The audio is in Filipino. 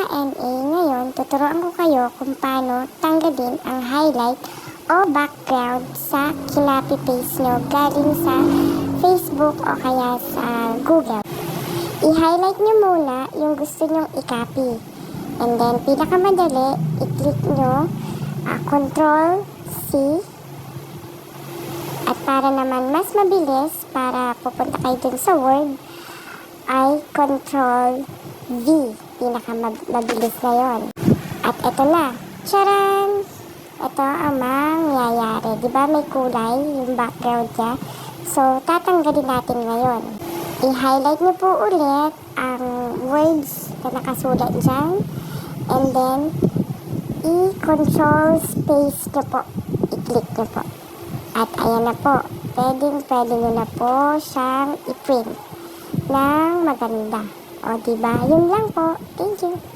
ka-NA, ngayon tuturuan ko kayo kung paano tanggalin ang highlight o background sa kinopy-paste nyo galing sa Facebook o kaya sa Google. I-highlight nyo muna yung gusto nyong i-copy. And then, pinakamadali, i-click nyo Ctrl-C. At para naman mas mabilis, para pupunta kayo dun sa Word, ay Ctrl-V. Pinakamabilis na yon. At ito na. Charan! Ito ang mangyayari. Diba may kulay yung background niya? So, tatanggalin natin ngayon. I-highlight nyo po ulit ang words na nakasulat dyan. And then, i-control-space nyo po. I-click nyo po. At ayan na po. Pwede nyo na po siyang i-print ng maganda. O, diba? Yun lang po. Thank you.